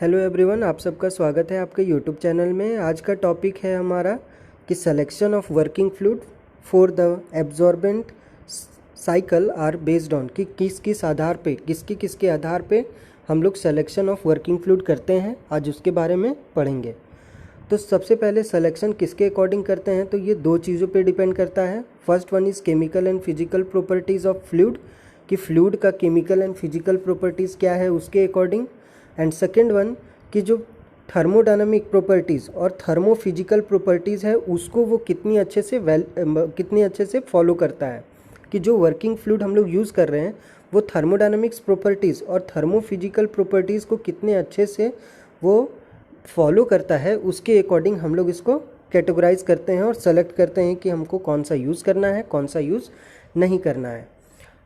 Hello everyone, आप सबका स्वागत है आपके यूट्यूब चैनल में। आज का टॉपिक है हमारा कि selection of working fluid for the absorbent cycle are based on कि किस आधार पे किसके आधार पे हम लोग सिलेक्शन ऑफ वर्किंग फ्लूइड करते हैं। आज उसके बारे में पढ़ेंगे। तो सबसे पहले सिलेक्शन किसके अकॉर्डिंग करते हैं, तो ये दो चीज़ों पे डिपेंड करता है। First one is chemical and physical properties of fluid, कि फ्लूइड का केमिकल एंड फिजिकल प्रॉपर्टीज़ क्या है उसके अकॉर्डिंग। एंड सेकेंड वन कि जो थर्मोडायनामिक प्रॉपर्टीज़ और थर्मोफिजिकल प्रॉपर्टीज़ है उसको वो कितनी अच्छे से फॉलो करता है, कि जो वर्किंग फ्लूइड हम लोग यूज़ कर रहे हैं वो थर्मोडायनामिक्स प्रॉपर्टीज़ और थर्मोफिजिकल प्रॉपर्टीज़ को कितने अच्छे से वो फॉलो करता है, उसके अकॉर्डिंग हम लोग इसको कैटेगराइज करते हैं और सेलेक्ट करते हैं कि हमको कौन सा यूज़ करना है, कौन सा यूज़ नहीं करना है।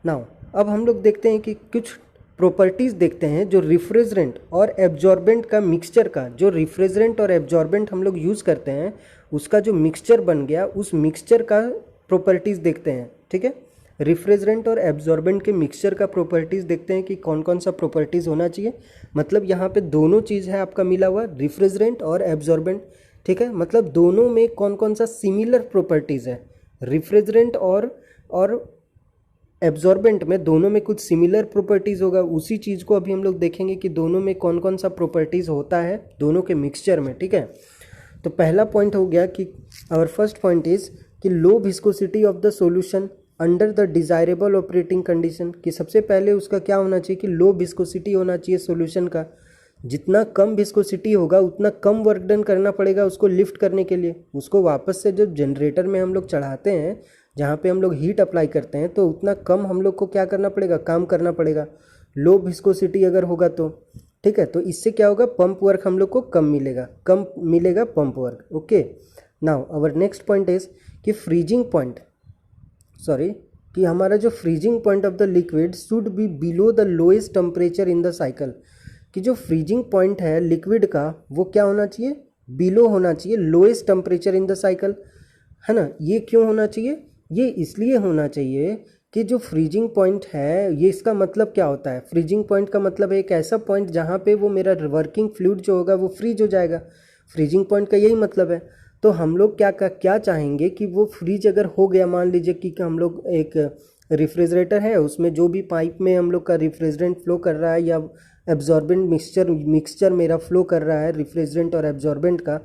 नाउ अब हम लोग देखते हैं कि कुछ प्रॉपर्टीज़ देखते हैं जो रिफ्रिजरेंट और एब्जॉर्बेंट का मिक्सचर का, जो रिफ्रिजरेंट और एब्जॉर्बेंट हम लोग यूज़ करते हैं उसका जो मिक्सचर बन गया, उस मिक्सचर का प्रॉपर्टीज़ देखते हैं। ठीक है, रिफ्रिजरेंट और एब्जॉर्बेंट के मिक्सचर का प्रॉपर्टीज़ देखते हैं कि कौन कौन सा प्रॉपर्टीज़ होना चाहिए। मतलब यहाँ पे दोनों चीज़ है आपका मिला हुआ, रिफ्रिजरेंट और एब्जॉर्बेंट। ठीक है, मतलब दोनों में कौन कौन सा सिमिलर प्रॉपर्टीज़ है। रिफ्रिजरेंट और एब्जॉर्बेंट में दोनों में कुछ सिमिलर प्रॉपर्टीज़ होगा। उसी चीज़ को अभी हम लोग देखेंगे कि दोनों में कौन कौन सा प्रॉपर्टीज़ होता है दोनों के मिक्सचर में। ठीक है, तो पहला पॉइंट हो गया कि आवर फर्स्ट पॉइंट इज़ कि low viscosity of the solution under the desirable operating condition, कि सबसे पहले उसका क्या होना चाहिए कि लो विस्कोसिटी होना चाहिए सॉल्यूशन का। जितना कम विस्कोसिटी होगा उतना कम वर्क डन करना पड़ेगा उसको लिफ्ट करने के लिए। उसको वापस से जब जनरेटर में हम लोग चढ़ाते हैं, जहाँ पे हम लोग हीट अप्लाई करते हैं, तो उतना कम हम लोग को क्या करना पड़ेगा, काम करना पड़ेगा लो विस्कोसिटी अगर होगा तो। ठीक है, तो इससे क्या होगा, पंप वर्क हम लोग को कम मिलेगा pump work. Okay, now our next point is कि कि हमारा जो freezing point of the liquid should be below the lowest temperature in the cycle, कि जो फ्रीजिंग पॉइंट है लिक्विड का वो क्या होना चाहिए, बिलो होना चाहिए lowest temperature in the cycle, है ना। ये क्यों होना चाहिए, ये इसलिए होना चाहिए कि जो फ्रीजिंग पॉइंट है, ये इसका मतलब क्या होता है, फ्रीजिंग पॉइंट का मतलब है एक ऐसा पॉइंट जहाँ पे वो मेरा वर्किंग फ्लूइड जो होगा वो फ्रीज हो जाएगा। फ्रीजिंग पॉइंट का यही मतलब है। तो हम लोग क्या चाहेंगे कि वो फ्रीज अगर हो गया, मान लीजिए कि हम लोग एक रेफ्रिजरेटर है, उसमें जो भी पाइप में हम लोग का रेफ्रिजरेंट फ्लो कर रहा है या एब्जॉर्बेंट मिक्सचर मेरा फ्लो कर रहा है रेफ्रिजरेंट और एब्जॉर्बेंट का,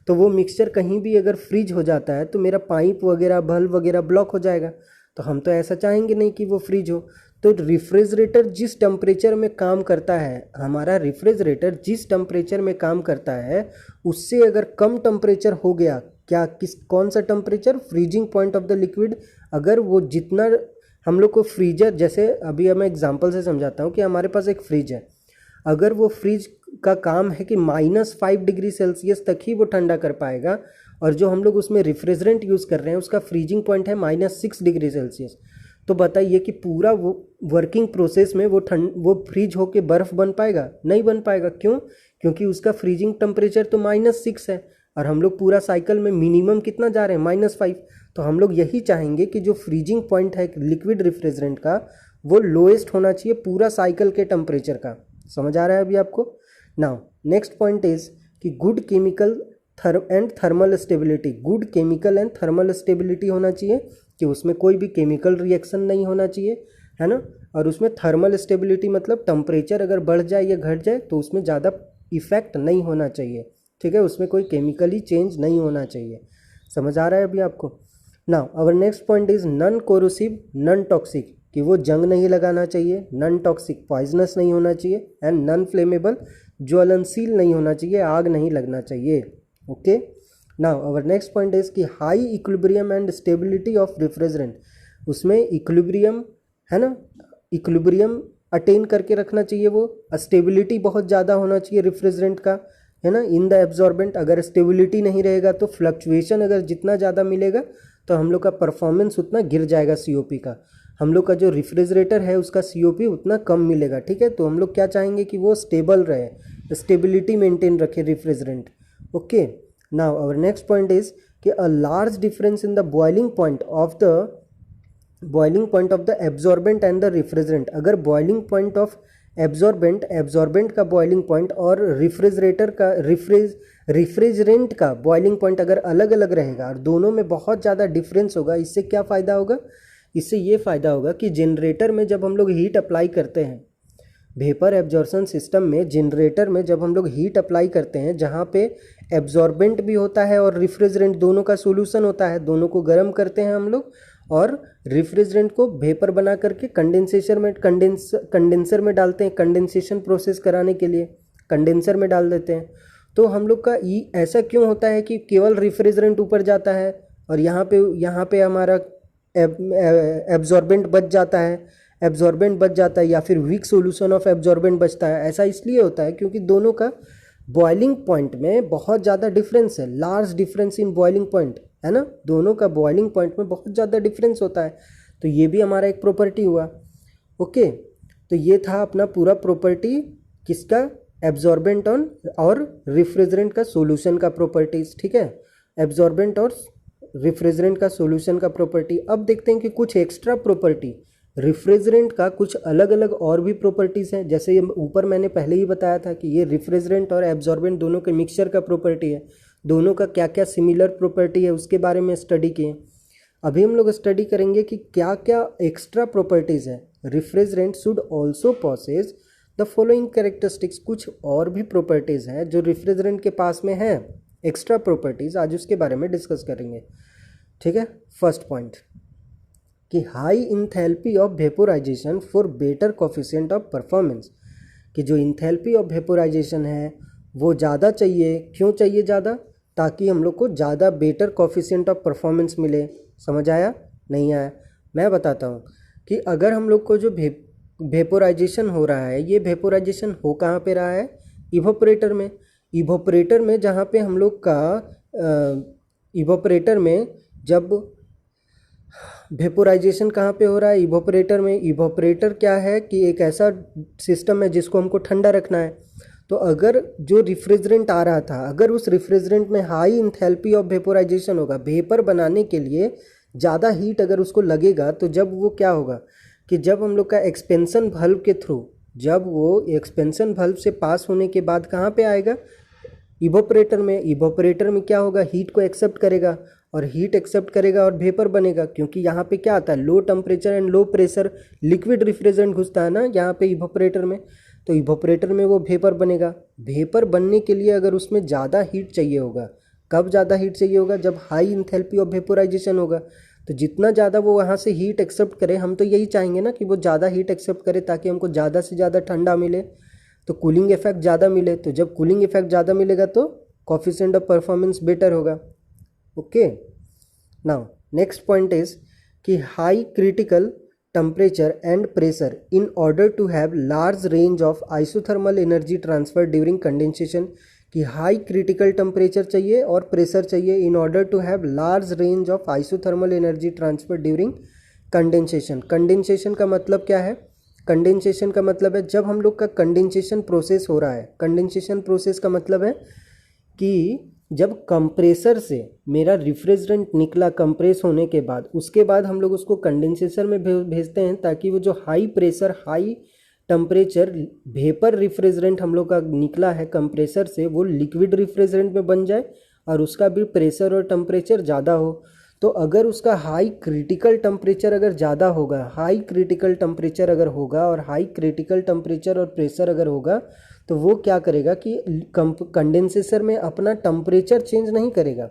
तो वो मिक्सचर कहीं भी अगर फ्रीज हो जाता है तो मेरा पाइप वगैरह बल्ब वगैरह ब्लॉक हो जाएगा। तो हम तो ऐसा चाहेंगे नहीं कि वो फ्रीज हो। तो रेफ्रिजरेटर जिस टेम्परेचर में काम करता है, हमारा रेफ्रिजरेटर जिस टेम्परेचर में काम करता है उससे अगर कम टेम्परेचर हो गया, कौन सा temperature, freezing point of the liquid, अगर वो जितना हम लोग को फ्रीजर, जैसे अभी मैं एग्जांपल से समझाता हूँ कि हमारे पास एक फ्रिज है, अगर वो फ्रिज का काम है कि -5 डिग्री सेल्सियस तक ही वो ठंडा कर पाएगा, और जो हम लोग उसमें रेफ्रिजरेंट यूज़ कर रहे हैं उसका फ्रीजिंग पॉइंट है -6 डिग्री सेल्सियस, तो बताइए कि पूरा वो वर्किंग प्रोसेस में वो फ्रीज होके बर्फ़ बन पाएगा, नहीं बन पाएगा। क्यों, क्योंकि उसका फ्रीजिंग टेम्परेचर तो -6 है और हम लोग पूरा साइकिल में मिनिमम कितना जा रहे हैं, -5। तो हम लोग यही चाहेंगे कि जो फ्रीजिंग पॉइंट है लिक्विड रेफ्रिजरेंट का वो लोएस्ट होना चाहिए पूरा साइकिल के टेम्परेचर का। समझ आ रहा है अभी आपको। नाउ नेक्स्ट पॉइंट इज कि good chemical and thermal stability, good chemical and thermal stability होना चाहिए, कि उसमें कोई भी केमिकल रिएक्शन नहीं होना चाहिए, है ना। और उसमें थर्मल स्टेबिलिटी मतलब टेम्परेचर अगर बढ़ जाए या घट जाए तो उसमें ज़्यादा इफेक्ट नहीं होना चाहिए। ठीक है, उसमें कोई केमिकली चेंज नहीं होना चाहिए। समझ आ रहा है अभी आपको। Now our next point is non corrosive non toxic, कि वो जंग नहीं लगाना चाहिए, नॉन टॉक्सिक पॉइजनस नहीं होना चाहिए, एंड नॉन फ्लेमेबल ज्वलनशील नहीं होना चाहिए, आग नहीं लगना चाहिए। Okay, now our next point is कि high equilibrium and stability of refrigerant, उसमें इक्विलिब्रियम, है ना, इक्विलिब्रियम अटेन करके रखना चाहिए, वो स्टेबिलिटी बहुत ज़्यादा होना चाहिए रेफ्रिजरेंट का, है ना, इन द एब्जॉर्बेंट। अगर स्टेबिलिटी नहीं रहेगा तो फ्लक्चुएशन अगर जितना ज़्यादा मिलेगा तो हम लोग का परफॉर्मेंस उतना गिर जाएगा सीओपी का। हम लोग का जो रेफ्रिजरेटर है उसका सीओपी उतना कम मिलेगा। ठीक है, तो हम लोग क्या चाहेंगे कि वो स्टेबल रहे, स्टेबिलिटी मेंटेन रखे refrigerant. Okay, now our next point is कि a large difference in the boiling point of the absorbent and the refrigerant, अगर बॉइलिंग पॉइंट ऑफ एब्जॉर्बेंट का बॉइलिंग पॉइंट और रिफ्रिजरेंट का बॉइलिंग पॉइंट अगर अलग अलग रहेगा और दोनों में बहुत ज़्यादा डिफरेंस होगा, इससे क्या फ़ायदा होगा? इससे ये फ़ायदा होगा कि जनरेटर में जब हम लोग हीट अप्लाई करते हैं, वेपर एब्जॉर्प्शन सिस्टम में जनरेटर में जब हम लोग हीट अप्लाई करते हैं, जहाँ पे एब्जॉर्बेंट भी होता है और रिफ्रिजरेंट दोनों का सोल्यूशन होता है, दोनों को गर्म करते हैं हम लोग और रिफ्रिजरेंट को वेपर बना करके कंडेंसर में डालते हैं, कंडेंसेशन प्रोसेस कराने के लिए कंडेंसर में डाल देते हैं। तो हम लोग का ऐसा क्यों होता है कि केवल रिफ्रिजरेंट ऊपर जाता है और यहाँ पे हमारा एब्जॉर्बेंट बच जाता है या फिर वीक सॉल्यूशन ऑफ एब्जॉर्बेंट बचता है? ऐसा इसलिए होता है क्योंकि दोनों का बॉइलिंग पॉइंट में बहुत ज़्यादा डिफरेंस है, large difference in boiling point है ना, दोनों का बॉइलिंग पॉइंट में बहुत ज़्यादा डिफरेंस होता है। तो ये भी हमारा एक प्रॉपर्टी हुआ। ओके, तो ये था अपना पूरा प्रॉपर्टी किसका? एब्जॉर्बेंट और रिफ्रिजरेंट का सॉल्यूशन का प्रॉपर्टीज। ठीक है, एब्जॉर्बेंट और रिफ्रिजरेंट का सॉल्यूशन का प्रॉपर्टी। अब देखते हैं कि कुछ एक्स्ट्रा प्रॉपर्टी रिफ्रिजरेंट का कुछ अलग अलग और भी प्रॉपर्टीज़ हैं। जैसे ये ऊपर मैंने पहले ही बताया था कि ये रिफ्रिजरेंट और एब्जॉर्बेंट दोनों के मिक्सचर का प्रॉपर्टी है, दोनों का क्या क्या सिमिलर प्रॉपर्टी है उसके बारे में स्टडी किए। अभी हम लोग स्टडी करेंगे कि क्या क्या एक्स्ट्रा प्रॉपर्टीज़ है। Refrigerant should also possess the following characteristics, कुछ और भी प्रॉपर्टीज़ हैं जो रिफ्रिजरेंट के पास में है, एक्स्ट्रा प्रॉपर्टीज़, आज उसके बारे में डिस्कस करेंगे। ठीक है, फर्स्ट पॉइंट कि high enthalpy of vaporisation for better coefficient of performance, कि जो इंथैल्पी ऑफ वेपोराइजेशन है वो ज़्यादा चाहिए। क्यों चाहिए ज़्यादा? ताकि हम लोग को ज़्यादा बेटर कोफिशिएंट ऑफ परफॉर्मेंस मिले। समझ आया? नहीं आया? मैं बताता हूँ कि अगर हम लोग को जो वेपोराइजेशन हो रहा है, ये वेपोराइजेशन हो कहाँ पे रहा है? इवोपरेटर में। इवोपरेटर में जहाँ पे हम लोग का इवोपरेटर में जब वेपोराइजेशन कहाँ पे हो रहा है? इवोपरेटर में। इवोपरेटर क्या है कि एक ऐसा सिस्टम है जिसको हमको ठंडा रखना है। तो अगर जो रिफ्रिजरेंट आ रहा था, अगर उस रिफ्रिजरेंट में हाई इंथैल्पी ऑफ वेपोराइजेशन होगा, वेपर बनाने के लिए ज़्यादा हीट अगर उसको लगेगा, तो जब वो क्या होगा कि जब हम लोग का एक्सपेंशन वाल्व के थ्रू, जब वो एक्सपेंशन वाल्व से पास होने के बाद कहाँ पे आएगा? इवोपरेटर में। इवोपरेटर में क्या होगा? हीट को एक्सेप्ट करेगा और हीट एक्सेप्ट करेगा और वेपर बनेगा, क्योंकि यहाँ पे क्या आता है? Low temperature and low pressure liquid refrigerant घुसता है ना यहाँ पे इवोपरेटर में। तो इवोपरेटर में वो वेपर बनेगा। वेपर बनने के लिए अगर उसमें ज़्यादा हीट चाहिए होगा, कब ज़्यादा हीट चाहिए होगा? जब हाई इंथैल्पी ऑफ वेपोराइजेशन होगा। तो जितना ज़्यादा वो वहाँ से हीट एक्सेप्ट करे, हम तो यही चाहेंगे ना कि वो ज़्यादा हीट एक्सेप्ट करे ताकि हमको ज़्यादा से ज़्यादा ठंडा मिले, तो कूलिंग इफेक्ट ज़्यादा मिले। तो जब कूलिंग इफेक्ट ज़्यादा मिलेगा तो कोफिशिएंट ऑफ परफॉर्मेंस बेटर होगा। Okay, now next point is कि high critical temperature and pressure in order to have large range of isothermal energy transfer during condensation, कि हाई क्रिटिकल टेम्परेचर चाहिए और pressure चाहिए in order to have large range of isothermal energy transfer during condensation. Condensation का मतलब क्या है? Condensation का मतलब है जब हम लोग का कंडेंसेशन प्रोसेस हो रहा है। कंडेंसेशन प्रोसेस का मतलब है कि जब कंप्रेसर से मेरा रिफ्रिजरेंट निकला कंप्रेस होने के बाद, उसके बाद हम लोग उसको कंडेंसेशन में भेजते हैं ताकि वो जो high pressure high temperature vapour refrigerant हम लोग का निकला है कंप्रेसर से, वो लिक्विड रिफ्रिजरेंट में बन जाए और उसका भी प्रेशर और टेम्परेचर ज़्यादा हो। तो अगर उसका हाई क्रिटिकल टेम्परेचर अगर ज़्यादा होगा, हाई क्रिटिकल टेम्परेचर अगर होगा और हाई क्रिटिकल टेम्परेचर और प्रेशर अगर होगा, तो वो क्या करेगा कि कंडेंसेसर में अपना टेम्परेचर चेंज नहीं करेगा।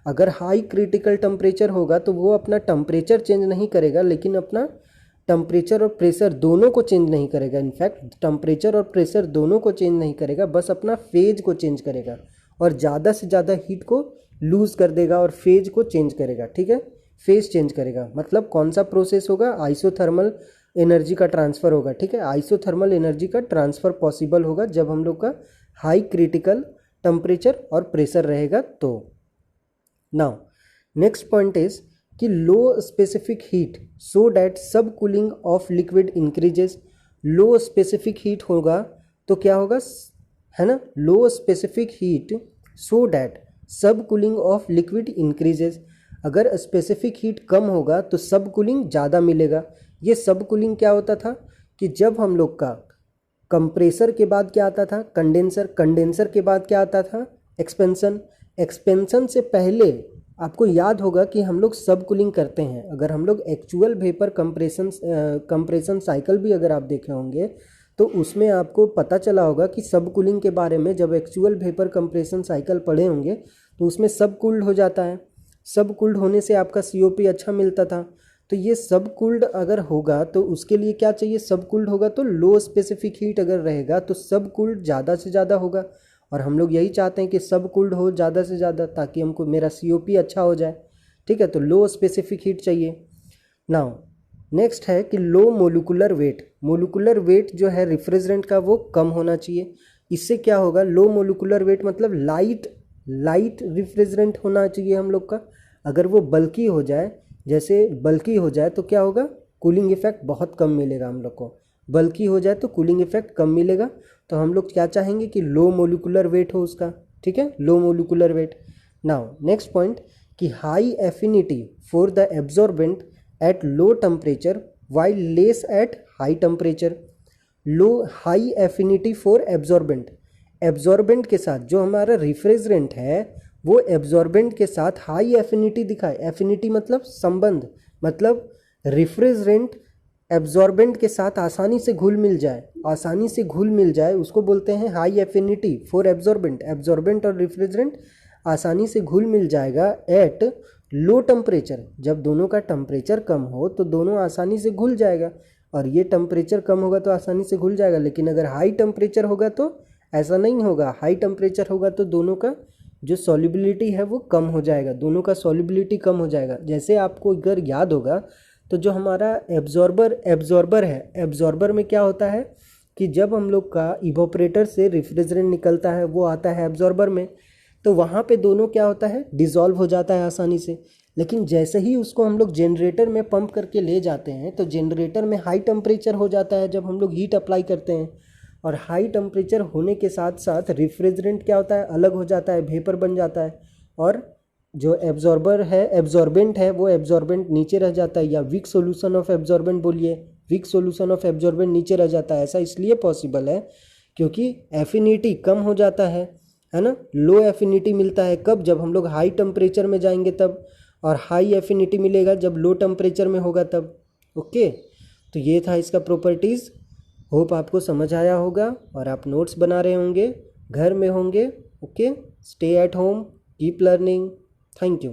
अगर हाई क्रिटिकल टेम्परेचर होगा तो वो अपना टेम्परेचर चेंज नहीं करेगा, लेकिन अपना टेम्परेचर और प्रेशर दोनों को चेंज नहीं करेगा। इनफैक्ट टेम्परेचर और प्रेशर दोनों को चेंज नहीं करेगा, बस अपना फेज को चेंज करेगा और ज़्यादा से ज़्यादा हीट को लूज़ कर देगा और फेज को चेंज करेगा। ठीक है, फेज चेंज करेगा मतलब कौन सा प्रोसेस होगा? आइसोथर्मल एनर्जी का ट्रांसफ़र होगा। ठीक है, आइसोथर्मल एनर्जी का ट्रांसफ़र पॉसिबल होगा जब हम लोग का हाई क्रिटिकल टेम्परेचर और प्रेशर रहेगा। तो नाउ नेक्स्ट पॉइंट इज कि low specific heat so that sub cooling of liquid increases. Low specific heat होगा तो क्या होगा, है ना? Low specific heat so that sub cooling of liquid increases. अगर स्पेसिफिक हीट कम होगा तो सब कूलिंग ज़्यादा मिलेगा। ये सब कूलिंग क्या होता था कि जब हम लोग का कंप्रेसर के बाद क्या आता था? कंडेंसर। कंडेंसर के बाद क्या आता था? एक्सपेंशन। एक्सपेंशन से पहले आपको याद होगा कि हम लोग सब कूलिंग करते हैं। अगर हम लोग एक्चुअल वेपर कंप्रेशन साइकिल भी अगर आप देखे होंगे तो उसमें आपको पता चला होगा कि सब कूलिंग के बारे में। जब एक्चुअल वेपर कंप्रेशन साइकिल पढ़े होंगे तो उसमें सब कूल्ड हो जाता है। सब कूल्ड होने से आपका COP अच्छा मिलता था। तो ये सब कूल्ड अगर होगा तो उसके लिए क्या चाहिए? सब कूल्ड होगा तो लो स्पेसिफिक हीट अगर रहेगा तो सब कूल्ड ज़्यादा से ज़्यादा होगा, और हम लोग यही चाहते हैं कि सब कूल्ड हो ज़्यादा से ज़्यादा, ताकि हमको मेरा COP अच्छा हो जाए। ठीक है, तो लो स्पेसिफिक हीट चाहिए। नाउ नेक्स्ट है कि लो मोलिकुलर वेट। मोलिकुलर वेट जो है रेफ्रिजरेंट का वो कम होना चाहिए। इससे क्या होगा? लो मोलिकुलर वेट मतलब लाइट रेफ्रिजरेंट होना चाहिए हम लोग का। अगर वो बल्कि हो जाए, जैसे बल्कि हो जाए तो क्या होगा? कूलिंग इफेक्ट बहुत कम मिलेगा हम लोग को। बल्कि हो जाए तो कूलिंग इफेक्ट कम मिलेगा। तो हम लोग क्या चाहेंगे कि लो मोलिकुलर वेट हो उसका। ठीक है, low molecular weight. Now next point कि high affinity for the absorbent at low temperature while less at high temperature. Low high affinity for absorbent. Absorbent के साथ जो हमारा रिफ्रिजरेंट है वो एब्जॉर्बेंट के साथ हाई एफिनिटी दिखाए। एफिनिटी मतलब संबंध, मतलब रिफ्रिजरेंट एब्जॉर्बेंट के साथ आसानी से घुल मिल जाए। आसानी से घुल मिल जाए उसको बोलते हैं high affinity for absorbent. Absorbent और रिफ्रिजरेंट आसानी से घुल मिल जाएगा एट लो टेम्परेचर। जब दोनों का टेम्परेचर कम हो तो दोनों आसानी से घुल जाएगा, और ये टेम्परेचर कम होगा तो आसानी से घुल जाएगा। लेकिन अगर हाई टेम्परेचर होगा तो ऐसा नहीं होगा। हाई टेम्परेचर होगा तो दोनों का जो सॉल्युबिलिटी है वो कम हो जाएगा, दोनों का सॉल्युबिलिटी कम हो जाएगा। जैसे आपको अगर याद होगा तो जो हमारा एब्जॉर्बर है, एब्जॉर्बर में क्या होता है कि जब हम लोग का इवोपरेटर से रेफ्रिजरेंट निकलता है वो आता है एब्जॉर्बर में, तो वहाँ पे दोनों क्या होता है? डिज़ोल्व हो जाता है आसानी से। लेकिन जैसे ही उसको हम लोग जनरेटर में पंप करके ले जाते हैं तो जनरेटर में हाई टेम्परेचर हो जाता है जब हम लोग हीट अप्लाई करते हैं, और हाई टेम्परेचर होने के साथ साथ रेफ्रिजरेंट क्या होता है? अलग हो जाता है, वेपर बन जाता है, और जो एब्जॉर्बेंट है वो एब्जॉर्बेंट नीचे रह जाता है, या वीक सोल्यूशन ऑफ एब्जॉर्बेंट बोलिए, वीक सोल्यूशन ऑफ एब्जॉर्बेंट नीचे रह जाता है। ऐसा इसलिए पॉसिबल है क्योंकि एफिनिटी कम हो जाता है ना। लो एफिनिटी मिलता है कब? जब हम लोग हाई टेम्परेचर में जाएंगे तब, और हाई एफिनिटी मिलेगा जब लो टेम्परेचर में होगा तब। ओके, तो ये था इसका प्रॉपर्टीज़। होप आपको समझ आया होगा और आप नोट्स बना रहे होंगे, घर में होंगे। Okay, stay at home, keep learning. Thank you.